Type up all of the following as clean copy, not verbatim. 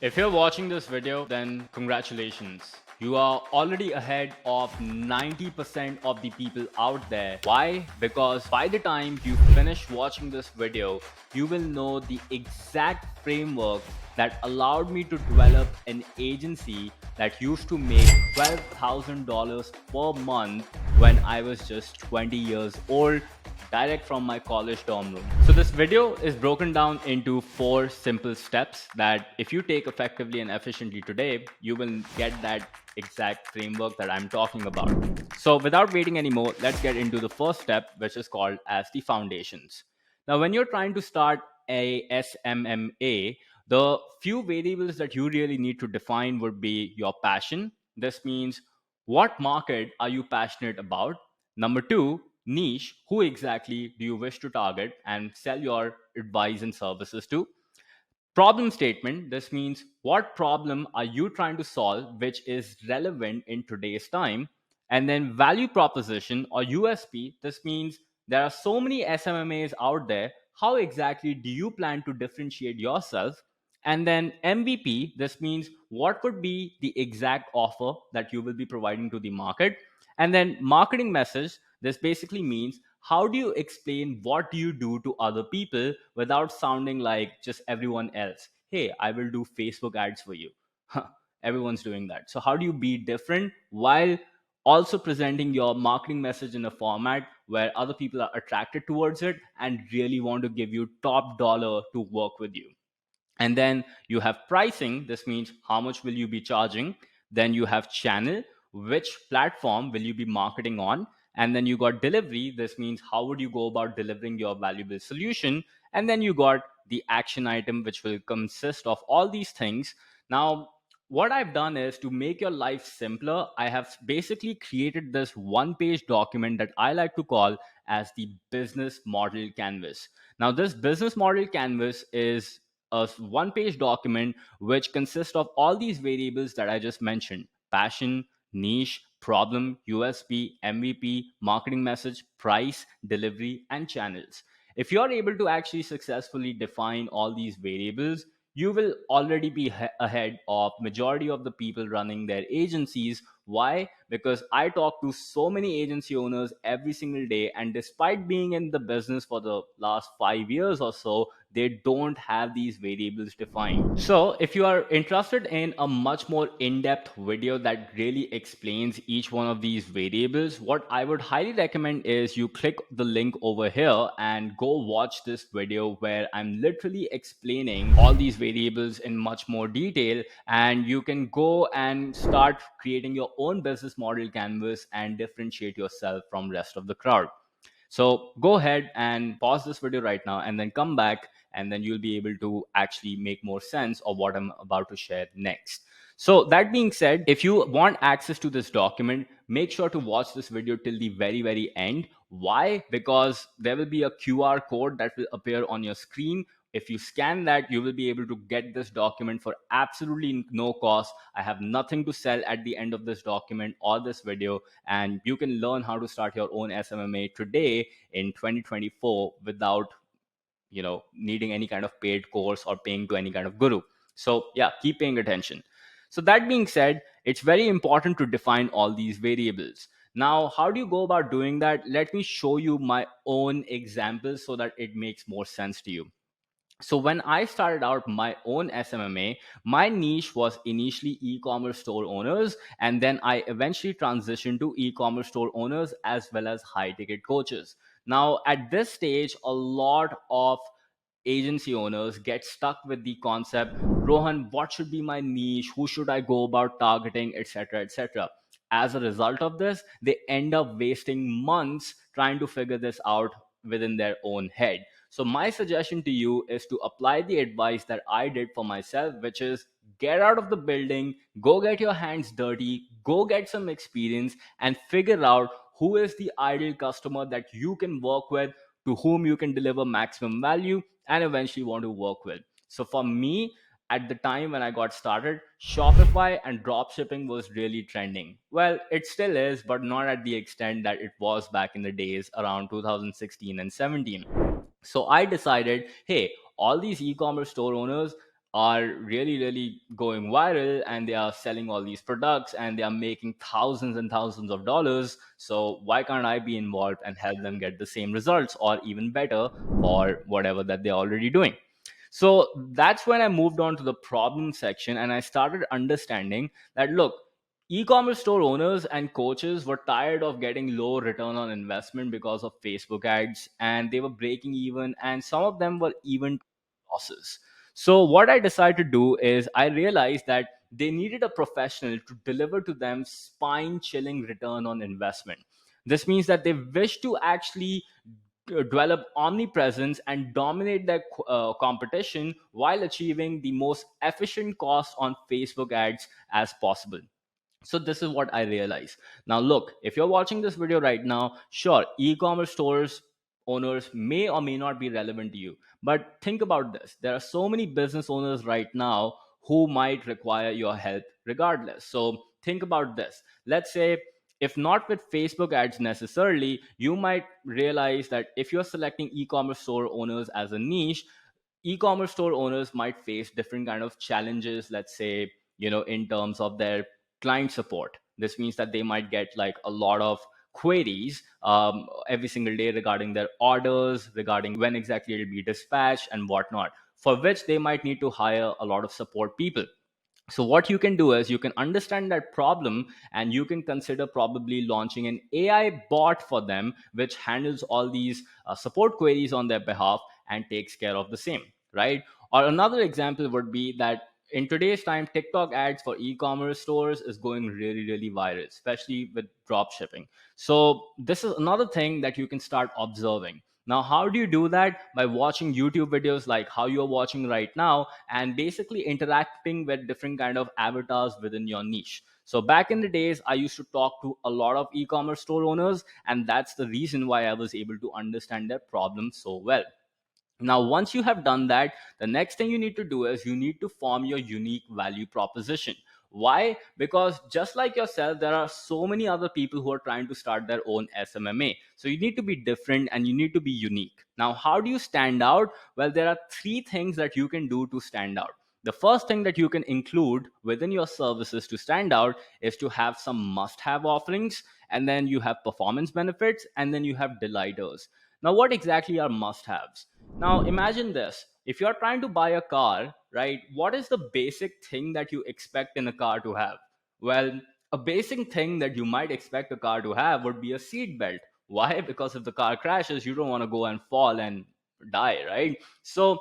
If you're watching this video, then congratulations. You are already ahead of 90% of the people out there. Why? Because by the time you finish watching this video, you will know the exact framework that allowed me to develop an agency that used to make $12,000 per month when I was just 20 years old, direct from my college dorm room. So this video is broken down into 4 simple steps that if you take effectively and efficiently today, you will get that exact framework that I'm talking about. So without waiting anymore, let's get into the first step, which is called as the foundations. Now, when you're trying to start a SMMA, the few variables that you really need to define would be your passion. This means what market are you passionate about? Number two, niche. Who exactly do you wish to target and sell your advice and services to? Problem statement. This means what problem are you trying to solve which is relevant in today's time? And then value proposition or USP. This means there are so many SMMAs out there. How exactly do you plan to differentiate yourself? And then MVP. This means what could be the exact offer that you will be providing to the market? And then marketing message. This basically means how do you explain what you do to other people without sounding like just everyone else? Hey, I will do Facebook ads for you. Everyone's doing that. So how do you be different while also presenting your marketing message in a format where other people are attracted towards it and really want to give you top dollar to work with you? And then you have pricing. This means how much will you be charging? Then you have channel. Which platform will you be marketing on? And then you got delivery. This means how would you go about delivering your valuable solution? And then you got the action item, which will consist of all these things. Now, what I've done is to make your life simpler, I have basically created this one page document that I like to call as the business model canvas. Now, this business model canvas is a one page document which consists of all these variables that I just mentioned: passion, niche, problem, USP, MVP, marketing message, price, delivery, and channels. If you're able to actually successfully define all these variables, you will already be ahead of majority of the people running their agencies. Why? Because I talk to so many agency owners every single day, and despite being in the business for the last 5 years or so, they don't have these variables defined. So if you are interested in a much more in-depth video that really explains each one of these variables, what I would highly recommend is you click the link over here and go watch this video where I'm literally explaining all these variables in much more detail, and you can go and start creating your own business model canvas and differentiate yourself from rest of the crowd. So go ahead and pause this video right now and then come back, and then you'll be able to actually make more sense of what I'm about to share next. So that being said, if you want access to this document, make sure to watch this video till the very end. Why? Because there will be a QR code that will appear on your screen. If you scan that, you will be able to get this document for absolutely no cost. I have nothing to sell at the end of this document or this video, and you can learn how to start your own SMMA today in 2024 without needing any kind of paid course or paying to any kind of guru. So yeah, keep paying attention. So that being said, it's very important to define all these variables. Now, how do you go about doing that? Let me show you my own examples so that it makes more sense to you. So when I started out my own SMMA, my niche was initially e-commerce store owners, and then I eventually transitioned to e-commerce store owners as well as high ticket coaches. Now at this stage, a lot of agency owners get stuck with the concept, Rohan, what should be my niche, who should I go about targeting, etc., etc. As a result of this, they end up wasting months trying to figure this out within their own head. So my suggestion to you is to apply the advice that I did for myself, which is get out of the building, go get your hands dirty, go get some experience, and figure out who is the ideal customer that you can work with, to whom you can deliver maximum value and eventually want to work with. So for me, at the time when I got started, Shopify and drop shipping was really trending. Well, it still is, but not at the extent that it was back in the days around 2016 and 17. So I decided, hey, all these e-commerce store owners, are really going viral, and they are selling all these products, and they are making thousands and thousands of dollars. So why can't I be involved and help them get the same results or even better for whatever that they're already doing? So that's when I moved on to the problem section, and I started understanding that, look, e-commerce store owners and coaches were tired of getting low return on investment because of Facebook ads, and they were breaking even, and some of them were even losses. So what I decided to do is I realized that they needed a professional to deliver to them spine chilling return on investment. This means that they wish to actually develop omnipresence and dominate their competition while achieving the most efficient cost on Facebook ads as possible. So this is what I realize. Now look, if you're watching this video right now, sure, e-commerce stores owners may or may not be relevant to you, but think about this: there are so many business owners right now who might require your help regardless. So think about this. Let's say, if not with Facebook ads necessarily, you might realize that if you're selecting e-commerce store owners as a niche, e-commerce store owners might face different kind of challenges. Let's say, in terms of their client support. This means that they might get like a lot of queries every single day regarding their orders, regarding when exactly it'll be dispatched and whatnot, for which they might need to hire a lot of support people. So what you can do is you can understand that problem, and you can consider probably launching an AI bot for them, which handles all these support queries on their behalf and takes care of the same, right? Or another example would be that in today's time, TikTok ads for e-commerce stores is going really viral, especially with drop shipping. So this is another thing that you can start observing. Now, how do you do that? By watching YouTube videos like how you're watching right now, and basically interacting with different kind of avatars within your niche. So back in the days, I used to talk to a lot of e-commerce store owners, and that's the reason why I was able to understand their problems so well. Now, once you have done that, the next thing you need to do is you need to form your unique value proposition. Why? Because just like yourself, there are so many other people who are trying to start their own SMMA. So you need to be different and you need to be unique. Now, how do you stand out? Well, there are three things that you can do to stand out. The first thing that you can include within your services to stand out is to have some must have offerings, and then you have performance benefits, and then you have delighters. Now, what exactly are must haves? Now, imagine this. If you're trying to buy a car, right, what is the basic thing that you expect in a car to have? Well, a basic thing that you might expect a car to have would be a seat belt. Why? Because if the car crashes, you don't want to go and fall and die, right? So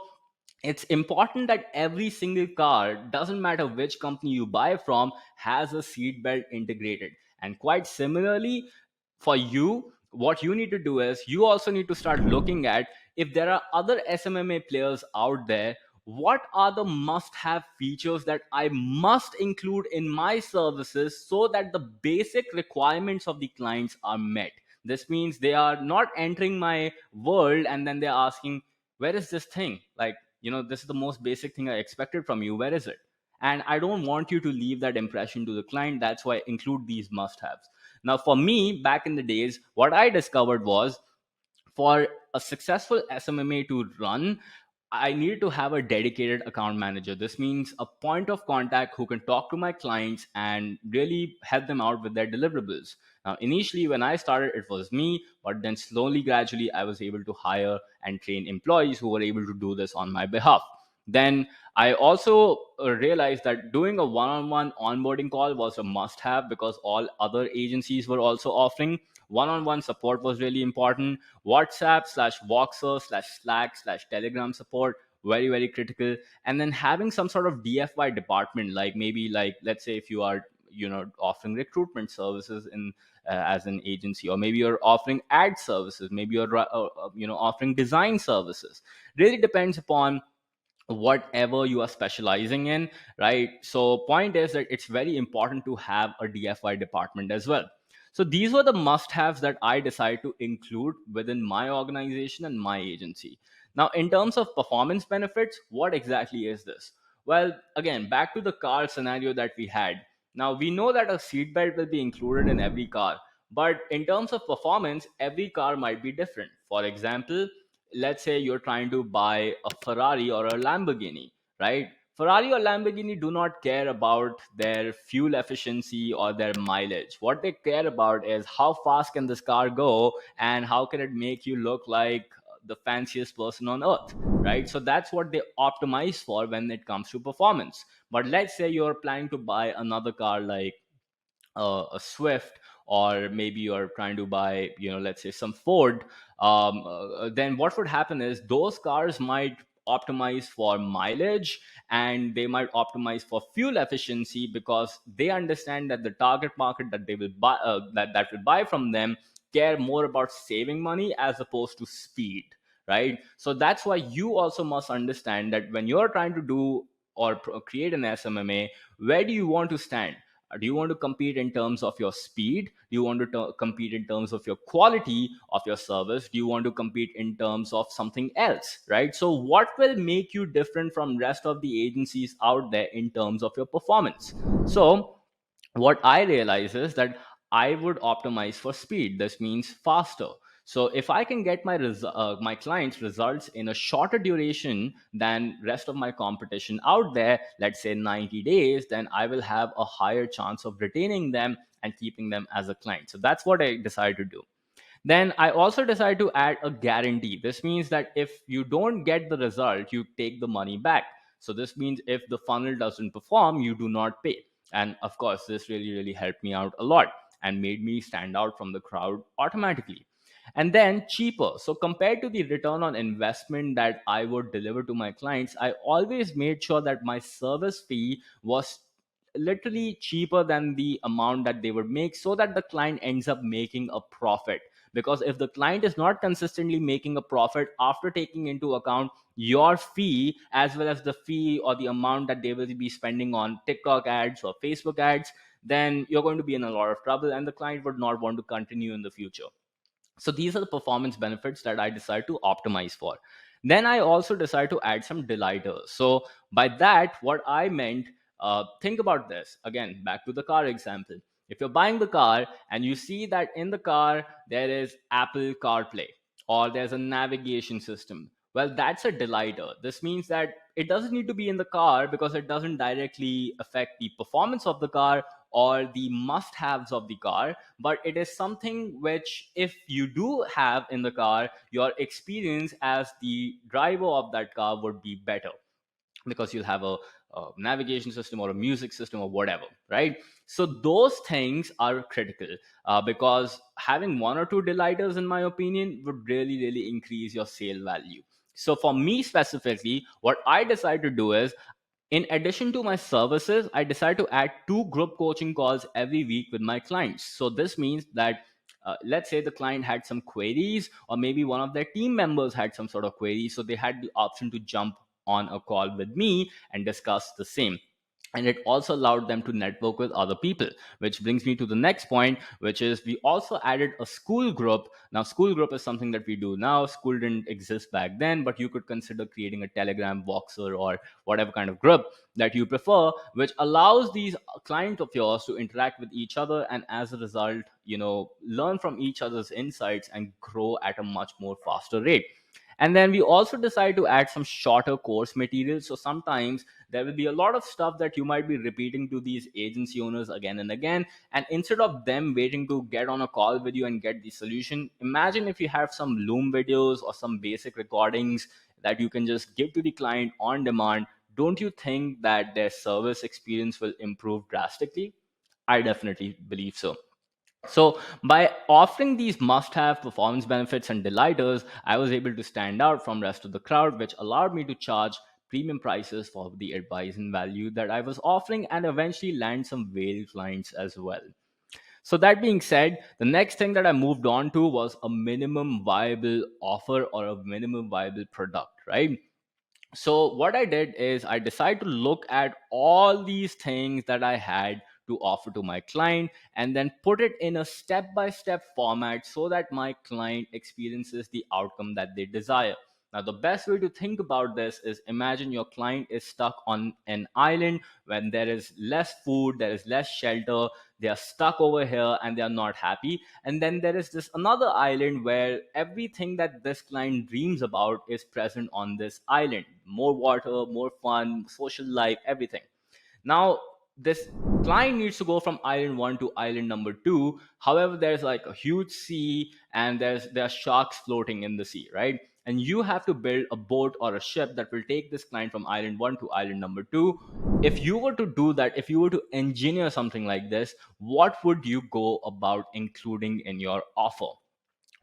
it's important that every single car, doesn't matter which company you buy from, has a seat belt integrated. And quite similarly, for you, what you need to do is you also need to start looking at, if there are other SMMA players out there, what are the must have features that I must include in my services so that the basic requirements of the clients are met. This means they are not entering my world and then they're asking, where is this thing? Like, this is the most basic thing I expected from you. Where is it? And I don't want you to leave that impression to the client. That's why I include these must haves. Now, for me, back in the days, what I discovered was, for a successful SMMA to run, I need to have a dedicated account manager. This means a point of contact who can talk to my clients and really help them out with their deliverables. Now, initially, when I started, it was me, but then slowly, gradually, I was able to hire and train employees who were able to do this on my behalf. Then I also realized that doing a one-on-one onboarding call was a must-have, because all other agencies were also offering one-on-one support. Was really important. WhatsApp slash Voxer slash Slack slash Telegram support, very critical. And then having some sort of DFY department, like maybe, like, let's say if you are offering recruitment services in as an agency, or maybe you're offering ad services, maybe you're offering design services. Really depends upon whatever you are specializing in, right? So point is that it's very important to have a DFI department as well. So these were the must haves that I decided to include within my organization and my agency. Now, in terms of performance benefits, what exactly is this? Well, again, back to the car scenario that we had. Now, we know that a seatbelt will be included in every car, but in terms of performance, every car might be different. For example, let's say you're trying to buy a Ferrari or a Lamborghini, right? Ferrari or Lamborghini do not care about their fuel efficiency or their mileage. What they care about is how fast can this car go and how can it make you look like the fanciest person on earth, right? So that's what they optimize for when it comes to performance. But let's say you're planning to buy another car like a Swift, or maybe you're trying to buy, let's say some Ford. Then what would happen is those cars might optimize for mileage, and they might optimize for fuel efficiency, because they understand that the target market that they will buy, that will buy from them, care more about saving money as opposed to speed, right? So that's why you also must understand that when you're trying to do or create an SMMA, where do you want to stand? Do you want to compete in terms of your speed? Do you want to compete in terms of your quality of your service? Do you want to compete in terms of something else, right? So what will make you different from rest of the agencies out there in terms of your performance? So what I realize is that I would optimize for speed. This means faster. So if I can get my clients results in a shorter duration than rest of my competition out there, let's say 90 days, then I will have a higher chance of retaining them and keeping them as a client. So that's what I decided to do. Then I also decided to add a guarantee. This means that if you don't get the result, you take the money back. So this means if the funnel doesn't perform, you do not pay. And of course, this really, really helped me out a lot and made me stand out from the crowd automatically. And then cheaper. So compared to the return on investment that I would deliver to my clients, I always made sure that my service fee was literally cheaper than the amount that they would make, so that the client ends up making a profit. Because if the client is not consistently making a profit after taking into account your fee, as well as the fee or the amount that they will be spending on TikTok ads or Facebook ads, then you're going to be in a lot of trouble, and the client would not want to continue in the future. So these are the performance benefits that I decide to optimize for. Then I also decide to add some delighters. So by that, what I meant, think about this again, back to the car example. If you're buying the car and you see that in the car there is Apple CarPlay, or there's a navigation system, well, that's a delighter. This means that it doesn't need to be in the car, because it doesn't directly affect the performance of the car or the must haves of the car, but it is something which, if you do have in the car, your experience as the driver of that car would be better, because you'll have a navigation system or a music system or whatever, right? So those things are critical, because having one or two delighters, in my opinion, would really, really increase your sale value. So for me specifically, what I decide to do is, in addition to my services, I decide to add two group coaching calls every week with my clients. So this means that, let's say the client had some queries, or maybe one of their team members had some sort of query. So they had the option to jump on a call with me and discuss the same. And it also allowed them to network with other people, which brings me to the next point, which is we also added a school group. Now school group is something that we do now. School didn't exist back then, but you could consider creating a Telegram, Voxer, or whatever kind of group that you prefer, which allows these clients of yours to interact with each other, and as a result, learn from each other's insights and grow at a much more faster rate. And then we also decide to add some shorter course materials. So sometimes there will be a lot of stuff that you might be repeating to these agency owners again and again. And instead of them waiting to get on a call with you and get the solution, imagine if you have some Loom videos or some basic recordings that you can just give to the client on demand. Don't you think that their service experience will improve drastically? I definitely believe so. So, by offering these must have performance benefits and delighters, I was able to stand out from rest of the crowd, which allowed me to charge premium prices for the advice and value that I was offering, and eventually land some whale clients as well. So, that being said, the next thing that I moved on to was a minimum viable offer or a minimum viable product, right? So what I did is I decided to look at all these things that I had to offer to my client, and then put it in a step by step format so that my client experiences the outcome that they desire. Now, the best way to think about this is imagine your client is stuck on an island when there is less food, there is less shelter, they are stuck over here and they are not happy. And then there is this another island where everything that this client dreams about is present on this island: more water, more fun, social life, everything. Now, this client needs to go from island one to island number two. However, there's like a huge sea and there are sharks floating in the sea, right? And you have to build a boat or a ship that will take this client from island one to island number two. If you were to do that, if you were to engineer something like this, what would you go about including in your offer?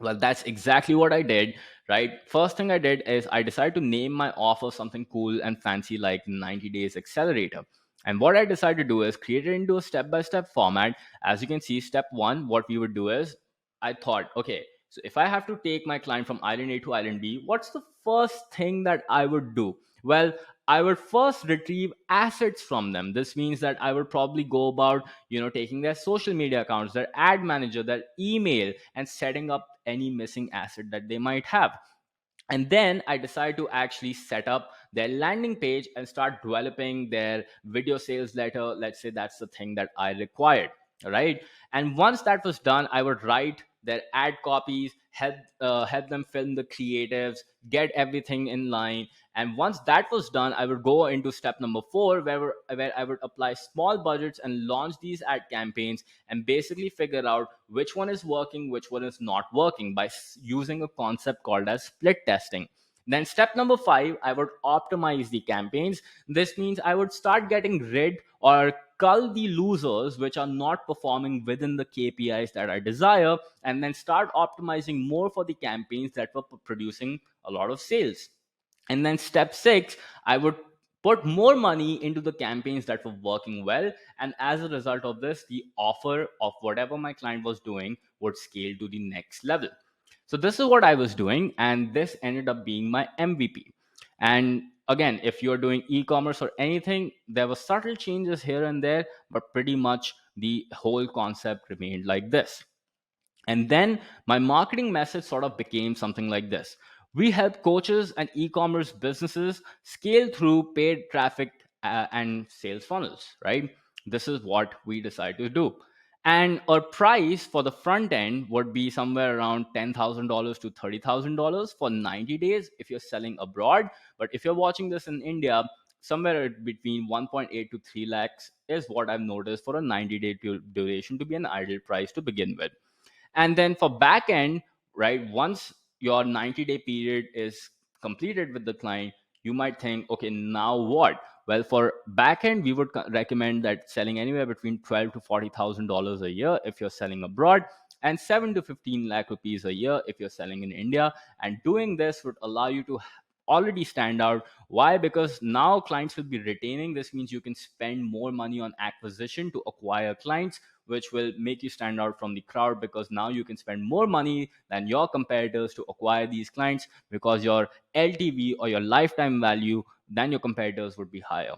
Well, that's exactly what I did, right? First thing I did is I decided to name my offer something cool and fancy like 90 Days Accelerator. And what I decided to do is create it into a step by step format. As you can see, step one, what we would do is I thought, okay, so if I have to take my client from island A to island B, what's the first thing that I would do? Well, I would first retrieve assets from them. This means that I would probably go about, taking their social media accounts, their ad manager, their email, and setting up any missing asset that they might have. And then I decided to actually set up their landing page and start developing their video sales letter. Let's say that's the thing that I required, right? And once that was done, I would write their ad copies, help them film the creatives, get everything in line. And once that was done, I would go into step number four, where I would apply small budgets and launch these ad campaigns and basically figure out which one is working, which one is not working by using a concept called as split testing. Then step number five, I would optimize the campaigns. This means I would start getting rid or cull the losers which are not performing within the KPIs that I desire, and then start optimizing more for the campaigns that were producing a lot of sales. And then step six, I would put more money into the campaigns that were working well. And as a result of this, the offer of whatever my client was doing would scale to the next level. So this is what I was doing, and this ended up being my MVP. And again, if you're doing e-commerce or anything, there were subtle changes here and there, but pretty much the whole concept remained like this. And then my marketing message sort of became something like this: we help coaches and e commerce businesses scale through paid traffic and sales funnels, right? This is what we decided to do. And our price for the front end would be somewhere around $10,000 to $30,000 for 90 days if you're selling abroad. But if you're watching this in India, somewhere between 1.8 to 3 lakhs is what I've noticed for a 90-day duration to be an ideal price to begin with. And then for back end, right, once your 90-day period is completed with the client, you might think, okay, now what? Well, for back end, we would recommend that selling anywhere between 12 to $40,000 a year if you're selling abroad, and 7 to 15 lakh rupees a year if you're selling in India. And doing this would allow you to already stand out. Why? Because now clients will be retaining. This means you can spend more money on acquisition to acquire clients, which will make you stand out from the crowd, because now you can spend more money than your competitors to acquire these clients, because your LTV or your lifetime value than your competitors would be higher.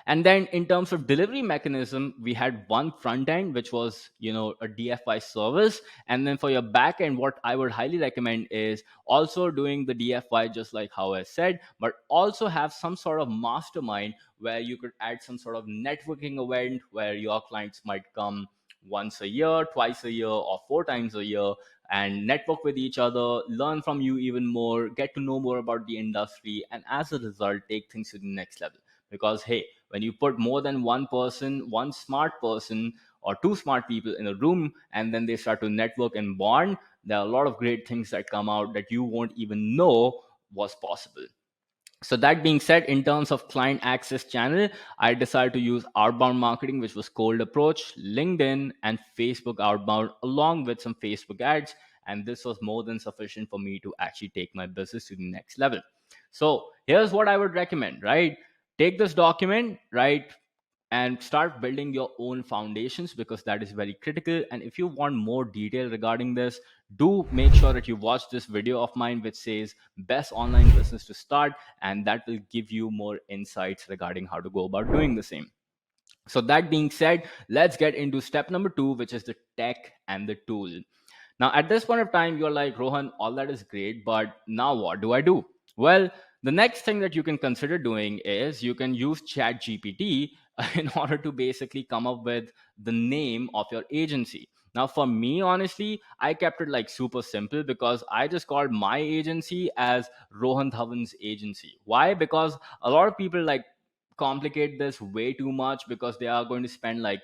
And then in terms of delivery mechanism, we had one front end, which was, a DFI service. And then for your back end, what I would highly recommend is also doing the DFI, just like how I said, but also have some sort of mastermind where you could add some sort of networking event where your clients might come once a year, twice a year, or four times a year, and network with each other, learn from you even more, get to know more about the industry, and as a result, take things to the next level. Because hey, when you put more than one person, one smart person, or two smart people in a room, and then they start to network and bond, there are a lot of great things that come out that you won't even know was possible. So that being said, in terms of client access channel, I decided to use outbound marketing, which was cold approach, LinkedIn, and Facebook outbound, along with some Facebook ads. And this was more than sufficient for me to actually take my business to the next level. So here's what I would recommend, right? Take this document, right, and start building your own foundations, because that is very critical. And if you want more detail regarding this, do make sure that you watch this video of mine which says best online business to start, and that will give you more insights regarding how to go about doing the same. So that being said, let's get into step number two, which is the tech and the tool. Now, at this point of time, you're like, Rohan, all that is great, but now what do I do? Well, the next thing that you can consider doing is you can use Chat GPT in order to basically come up with the name of your agency. Now, for me, honestly, I kept it like super simple because I just called my agency as Rohan Dhawan's agency. Why? Because a lot of people like complicate this way too much because they are going to spend like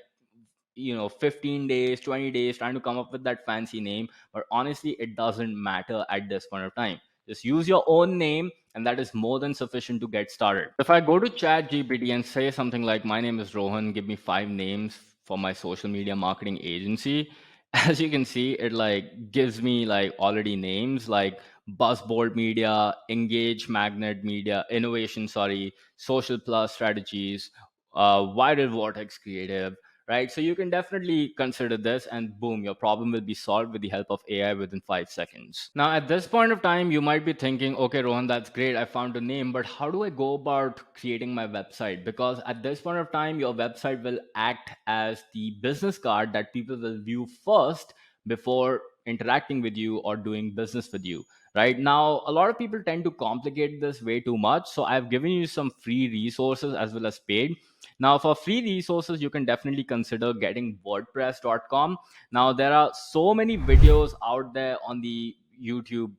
15 days, 20 days trying to come up with that fancy name. But honestly, it doesn't matter at this point of time. Just use your own name, and that is more than sufficient to get started. If I go to Chat GPT and say something like, my name is Rohan, give me 5 names for my social media marketing agency, as you can see, it like gives me like already names like Buzzboard Media, Engage Magnet Media, Innovation, sorry, Social Plus Strategies, Viral Vortex Creative, right? So you can definitely consider this, and boom, your problem will be solved with the help of AI within 5 seconds. Now, at this point of time, you might be thinking, okay, Rohan, that's great. I found a name, but how do I go about creating my website? Because at this point of time, your website will act as the business card that people will view first before interacting with you or doing business with you. Right now, a lot of people tend to complicate this way too much. So I've given you some free resources as well as paid. Now, for free resources, you can definitely consider getting WordPress.com. Now, there are so many videos out there on the YouTube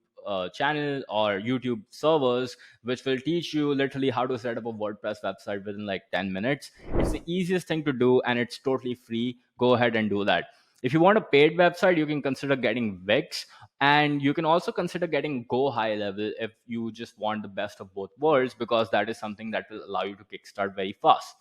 channel or YouTube servers, which will teach you literally how to set up a WordPress website within like 10 minutes. It's the easiest thing to do, and it's totally free. Go ahead and do that. If you want a paid website, you can consider getting Wix, and you can also consider getting Go High Level if you just want the best of both worlds, because that is something that will allow you to kickstart very fast.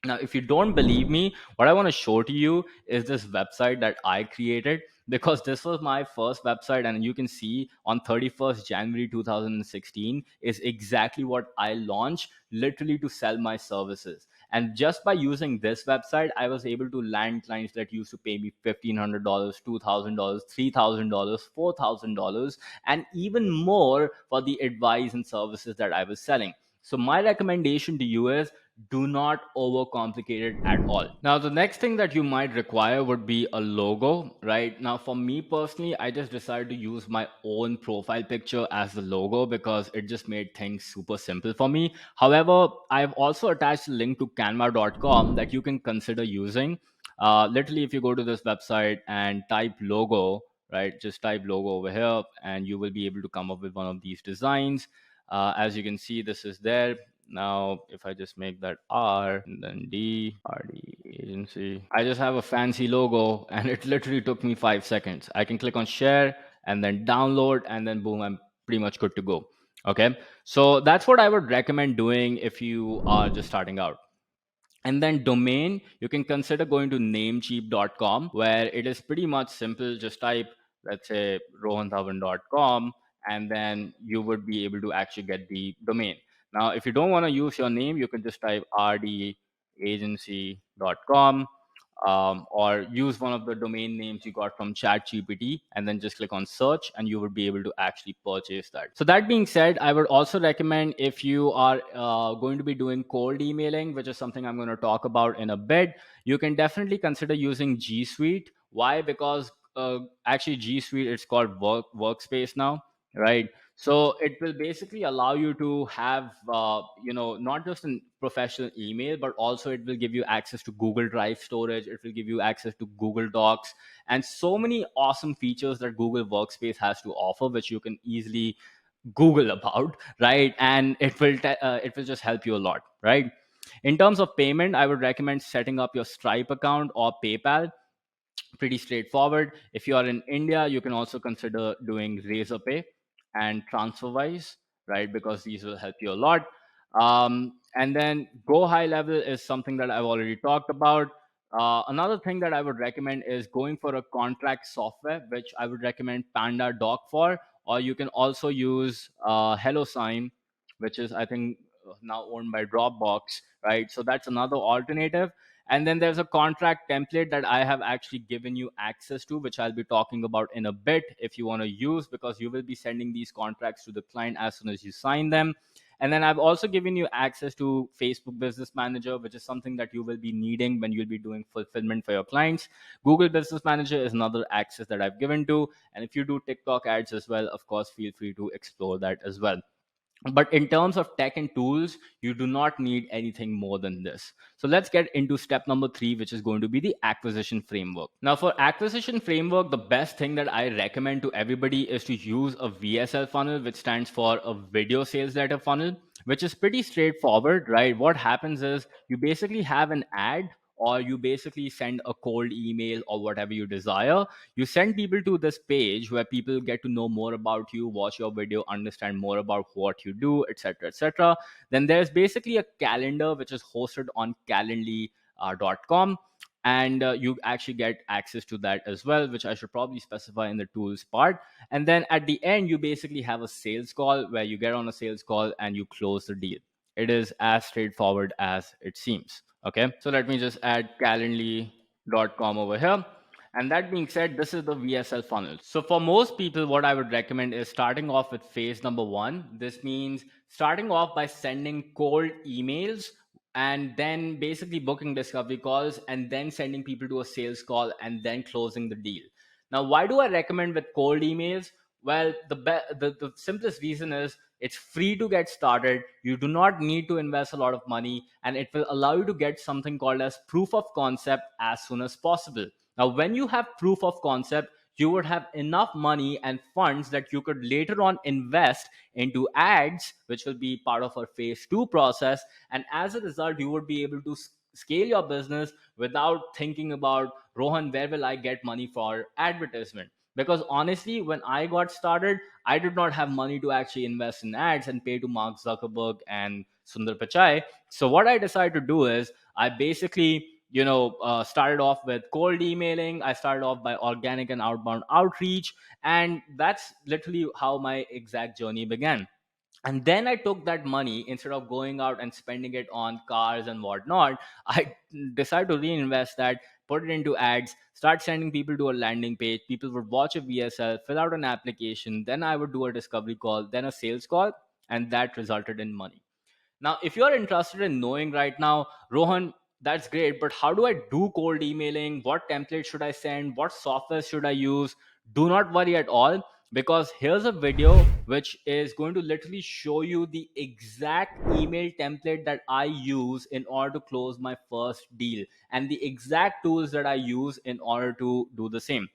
Now, if you don't believe me, what I want to show to you is this website that I created, because this was my first website, and you can see on 31st January 2016 is exactly what I launched literally to sell my services. And just by using this website, I was able to land clients that used to pay me $1,500, $2,000, $3,000, $4,000, and even more for the advice and services that I was selling. So my recommendation to you is do not overcomplicate it at all. Now, the next thing that you might require would be a logo, right? Now, for me personally, I just decided to use my own profile picture as the logo because it just made things super simple for me. However, I've also attached a link to canva.com that you can consider using. Literally, if you go to this website and type logo, right, just type logo over here, and you will be able to come up with one of these designs. As you can see, this is there. Now, if I just make that R and then D, RD agency, I just have a fancy logo, and it literally took me 5 seconds. I can click on share and then download, and then boom, I'm pretty much good to go. Okay. So that's what I would recommend doing if you are just starting out. And then domain, you can consider going to namecheap.com, where it is pretty much simple. Just type, let's say, rohanthavan.com, and then you would be able to actually get the domain. Now, if you don't want to use your name, you can just type rdagency.com, or use one of the domain names you got from ChatGPT, and then just click on search, and you would be able to actually purchase that. So that being said, I would also recommend, if you are going to be doing cold emailing, which is something I'm going to talk about in a bit, you can definitely consider using G Suite. Why? Because actually G Suite, it's called Workspace now, right? So it will basically allow you to have not just a professional email, but also it will give you access to Google Drive storage, it will give you access to Google Docs, and so many awesome features that Google Workspace has to offer, which you can easily Google about, right? And it will just help you a lot, right? In terms of payment, I would recommend setting up your Stripe account or PayPal. Pretty straightforward. If you are in India, you can also consider doing Razorpay and TransferWise, right? Because these will help you a lot. And then Go High Level is something that I've already talked about. Another thing that I would recommend is going for a contract software, which I would recommend Panda Doc for, or you can also use HelloSign, which is, I think, now owned by Dropbox, right? So that's another alternative. And then there's a contract template that I have actually given you access to, which I'll be talking about in a bit if you want to use, because you will be sending these contracts to the client as soon as you sign them. And then I've also given you access to Facebook Business Manager, which is something that you will be needing when you'll be doing fulfillment for your clients. Google Business Manager is another access that I've given to. And if you do TikTok ads as well, of course, feel free to explore that as well. But in terms of tech and tools, you do not need anything more than this. So let's get into step number 3, which is going to be the acquisition framework. Now, for acquisition framework, the best thing that I recommend to everybody is to use a VSL funnel, which stands for a video sales letter funnel, which is pretty straightforward, right? What happens is you basically have an ad, or you basically send a cold email or whatever you desire. You send people to this page where people get to know more about you, watch your video, understand more about what you do, etc., etc. Then there's basically a calendar which is hosted on calendly.com, and you actually get access to that as well, which I should probably specify in the tools part. And then at the end, you basically have a sales call where you get on a sales call and you close the deal. It is as straightforward as it seems. Okay, so let me just add calendly.com over here. And that being said, this is the VSL funnel. So for most people, what I would recommend is starting off with phase number 1. This means starting off by sending cold emails and then basically booking discovery calls and then sending people to a sales call and then closing the deal. Now, why do I recommend with cold emails? Well, the simplest reason is it's free to get started. You do not need to invest a lot of money, and it will allow you to get something called as proof of concept as soon as possible. Now, when you have proof of concept, you would have enough money and funds that you could later on invest into ads, which will be part of our phase 2 process. And as a result, you would be able to scale your business without thinking about, Rohan, where will I get money for advertisement? Because honestly, when I got started, I did not have money to actually invest in ads and pay to Mark Zuckerberg and Sundar Pichai. So what I decided to do is I basically started off with cold emailing. I started off by organic and outbound outreach, and that's literally how my exact journey began. And then I took that money, instead of going out and spending it on cars and whatnot, I decided to reinvest that, put it into ads, start sending people to a landing page. People would watch a VSL, fill out an application, then I would do a discovery call, then a sales call, and that resulted in money. Now, if you're interested in knowing right now, Rohan, that's great, but how do I do cold emailing? What template should I send? What software should I use? Do not worry at all, because here's a video which is going to literally show you the exact email template that I use in order to close my first deal, and the exact tools that I use in order to do the same.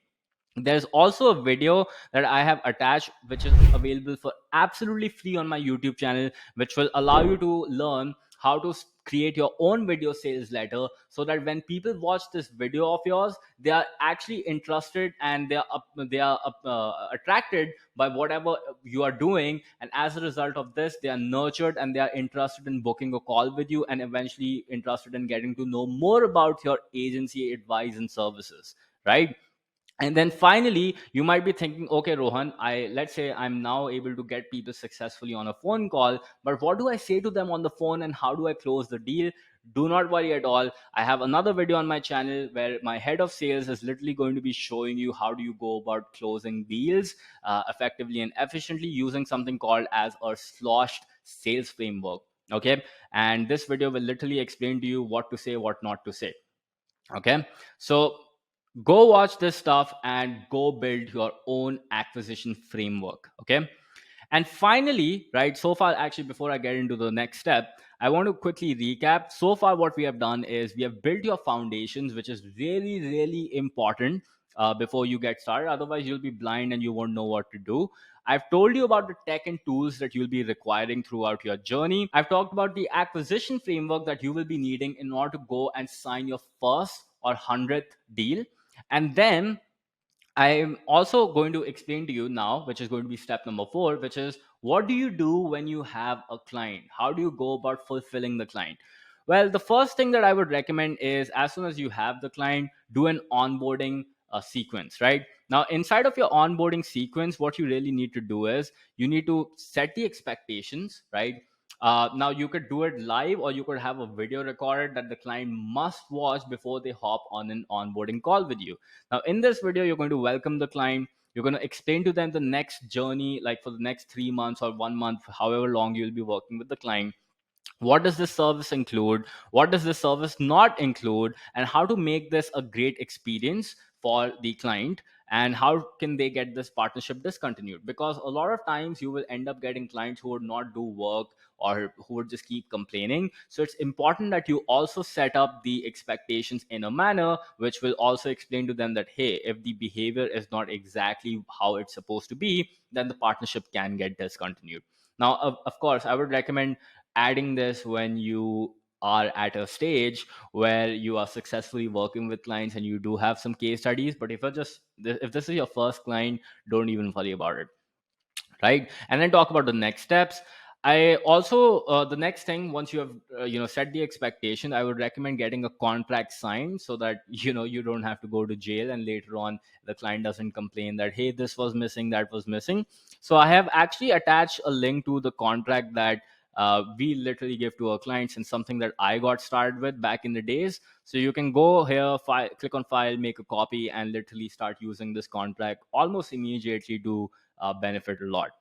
There's also a video that I have attached, which is available for absolutely free on my YouTube channel, which will allow you to learn how to create your own video sales letter, so that when people watch this video of yours, they are actually interested and they are attracted by whatever you are doing. And as a result of this, they are nurtured and they are interested in booking a call with you, and eventually interested in getting to know more about your agency advice and services, right? And then finally, you might be thinking, okay, Rohan, let's say I'm now able to get people successfully on a phone call, but what do I say to them on the phone and how do I close the deal? Do not worry at all. I have another video on my channel where my head of sales is literally going to be showing you how do you go about closing deals effectively and efficiently using something called as a sloshed sales framework. Okay. And this video will literally explain to you what to say, what not to say. Okay. So go watch this stuff and go build your own acquisition framework. Okay. And finally, right, so far, actually, before I get into the next step, I want to quickly recap. So far, what we have done is we have built your foundations, which is really, really important before you get started. Otherwise, you'll be blind and you won't know what to do. I've told you about the tech and tools that you'll be requiring throughout your journey. I've talked about the acquisition framework that you will be needing in order to go and sign your first or 100th deal. And then I'm also going to explain to you now, which is going to be step number 4, which is what do you do when you have a client? How do you go about fulfilling the client? Well, the first thing that I would recommend is, as soon as you have the client, do an onboarding sequence, right? Now, inside of your onboarding sequence, what you really need to do is you need to set the expectations, right? Now, you could do it live, or you could have a video recorded that the client must watch before they hop on an onboarding call with you. Now, in this video, you're going to welcome the client. You're going to explain to them the next journey, like for the next 3 months or 1 month, however long you'll be working with the client. What does this service include, what does this service not include, and how to make this a great experience for the client, and how can they get this partnership discontinued. Because a lot of times you will end up getting clients who would not do work, or who would just keep complaining. So it's important that you also set up the expectations in a manner which will also explain to them that, hey, if the behavior is not exactly how it's supposed to be, then the partnership can get discontinued. Now, of course, I would recommend adding this when you are at a stage where you are successfully working with clients and you do have some case studies. But if this is your first client, don't even worry about it, right? And then talk about the next steps. I also, the next thing, once you have set the expectation, I would recommend getting a contract signed, so that you don't have to go to jail and later on the client doesn't complain that, hey, this was missing, that was missing. So I have actually attached a link to the contract that we literally give to our clients, and something that I got started with back in the days. So you can go here, click on file, make a copy, and literally start using this contract almost immediately to benefit a lot,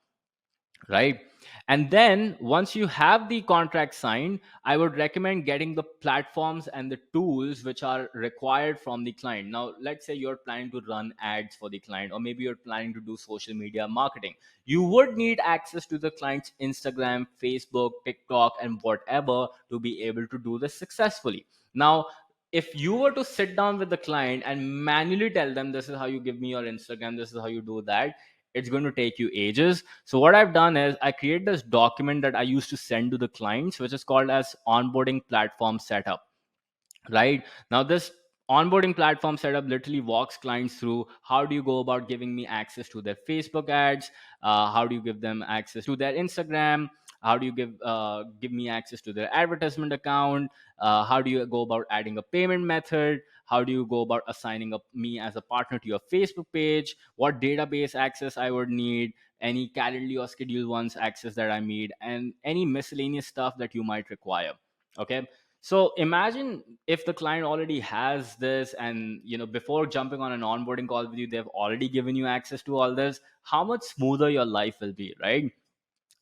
right? And then once you have the contract signed, I would recommend getting the platforms and the tools which are required from the client. Now, let's say you're planning to run ads for the client, or maybe you're planning to do social media marketing. You would need access to the client's Instagram, Facebook, TikTok, and whatever to be able to do this successfully. Now, if you were to sit down with the client and manually tell them, this is how you give me your Instagram, this is how you do that, it's going to take you ages. So what I've done is I create this document that I used to send to the clients, which is called as onboarding platform setup. Right now, this onboarding platform setup literally walks clients through how do you go about giving me access to their Facebook ads, how do you give them access to their Instagram, how do you give me access to their advertisement account, how do you go about adding a payment method, how do you go about assigning up me as a partner to your Facebook page, what database access I would need, any calendly or schedule ones access that I need, and any miscellaneous stuff that you might require. Okay, so imagine if the client already has this, and before jumping on an onboarding call with you, they've already given you access to all this, how much smoother your life will be, right?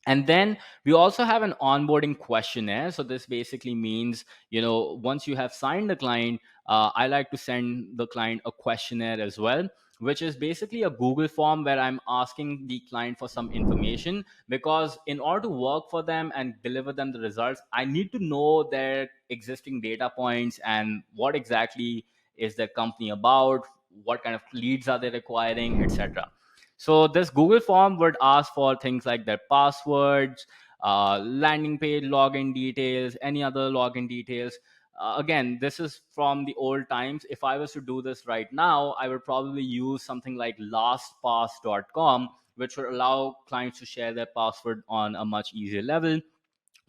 And then we also have an onboarding questionnaire. So this basically means, once you have signed the client, I like to send the client a questionnaire as well, which is basically a Google form where I'm asking the client for some information. Because in order to work for them and deliver them the results, I need to know their existing data points and what exactly is their company about, what kind of leads are they requiring, etc. So this Google form would ask for things like their passwords, landing page login details, any other login details. Again, this is from the old times. If I was to do this right now, I would probably use something like lastpass.com, which would allow clients to share their password on a much easier level.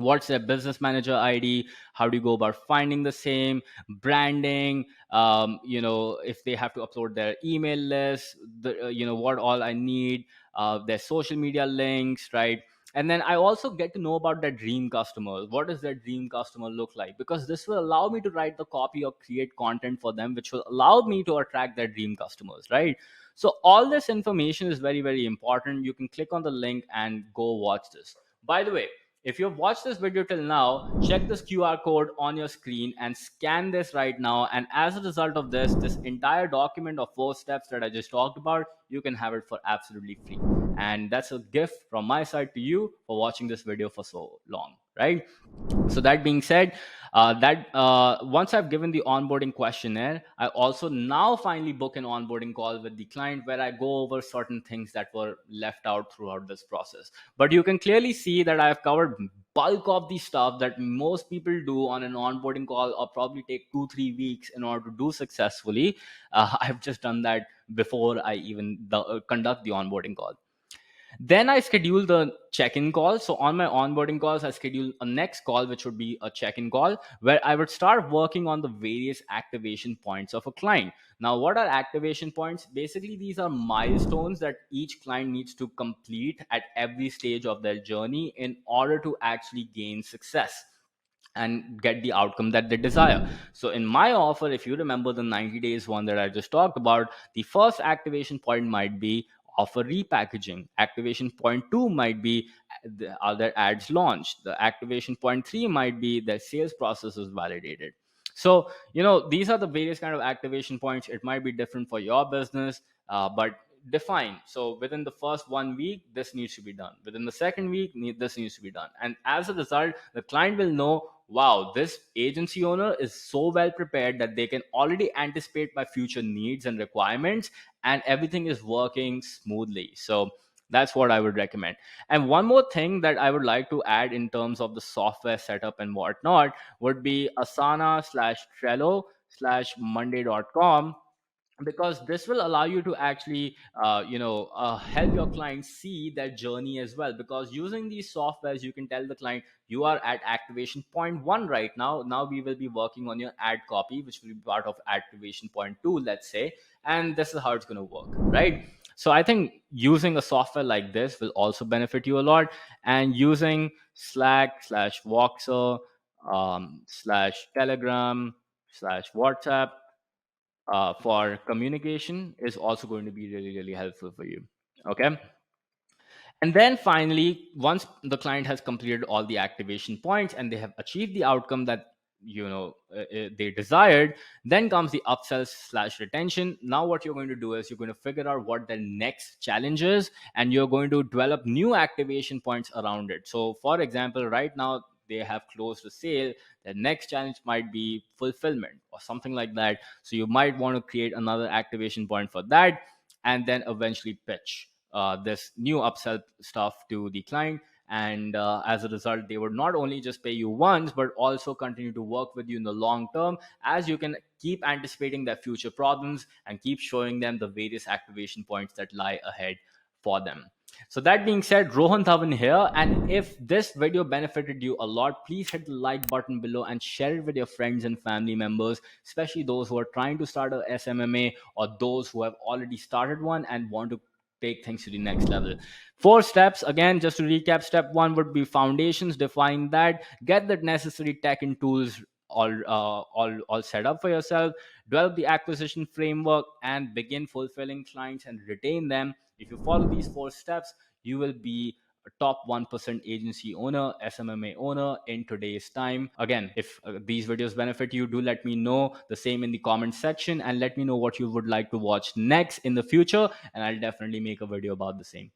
What's their business manager ID, how do you go about finding the same, branding, if they have to upload their email list, what all I need, their social media links, right? And then I also get to know about their dream customer. What does their dream customer look like? Because this will allow me to write the copy or create content for them, which will allow me to attract their dream customers, right? So all this information is very, very important. You can click on the link and go watch this. By the way, if you've watched this video till now, check this QR code on your screen and scan this right now. And as a result of this entire document of 4 steps that I just talked about, you can have it for absolutely free. And that's a gift from my side to you for watching this video for so long, right? So that being said, that once I've given the onboarding questionnaire, I also now finally book an onboarding call with the client where I go over certain things that were left out throughout this process. But you can clearly see that I've covered bulk of the stuff that most people do on an onboarding call, or probably take 2-3 weeks in order to do successfully. I've just done that before I even conduct the onboarding call. Then I schedule the check-in call. So on my onboarding calls, I schedule a next call, which would be a check-in call, where I would start working on the various activation points of a client. Now, what are activation points? Basically, these are milestones that each client needs to complete at every stage of their journey in order to actually gain success and get the outcome that they desire. So in my offer, if you remember the 90 days one that I just talked about, the first activation point might be of a repackaging. Activation point 2 might be the other ads launched. The activation point 3 might be that sales process is validated. So these are the various kind of activation points. It might be different for your business, but define. So within the first 1 week, this needs to be done. Within the second week, this needs to be done. And as a result, the client will know, wow, this agency owner is so well prepared that they can already anticipate my future needs and requirements, and everything is working smoothly. So that's what I would recommend. And one more thing that I would like to add in terms of the software setup and whatnot would be Asana slash Trello slash Monday.com, because this will allow you to actually help your client see that journey as well. Because using these softwares, you can tell the client, you are at activation point 1 right now we will be working on your ad copy, which will be part of activation point 2, let's say, and this is how it's going to work, right? So I think using a software like this will also benefit you a lot. And using Slack slash Voxer slash Telegram slash WhatsApp for communication is also going to be really, really helpful for you. Okay. And then finally, once the client has completed all the activation points and they have achieved the outcome that they desired, then comes the upsell slash retention. Now what you're going to do is you're going to figure out what the next challenge is, and you're going to develop new activation points around it. So for example, right now they have closed the sale. The next challenge might be fulfillment or something like that. So you might want to create another activation point for that, and then eventually pitch this new upsell stuff to the client. And as a result, they would not only just pay you once, but also continue to work with you in the long term, as you can keep anticipating their future problems and keep showing them the various activation points that lie ahead for them. So that being said, Rohan Dhawan here, and if this video benefited you a lot, please hit the like button below and share it with your friends and family members, especially those who are trying to start a SMMA or those who have already started one and want to take things to the next level. 4 steps, again, just to recap. Step 1 would be foundations. Define that. Get the necessary tech and tools all set up for yourself. Develop the acquisition framework and begin fulfilling clients and retain them. If you follow these 4 steps, you will be a top 1% agency owner, SMMA owner in today's time. Again, if these videos benefit you, do let me know the same in the comment section, and let me know what you would like to watch next in the future, and I'll definitely make a video about the same.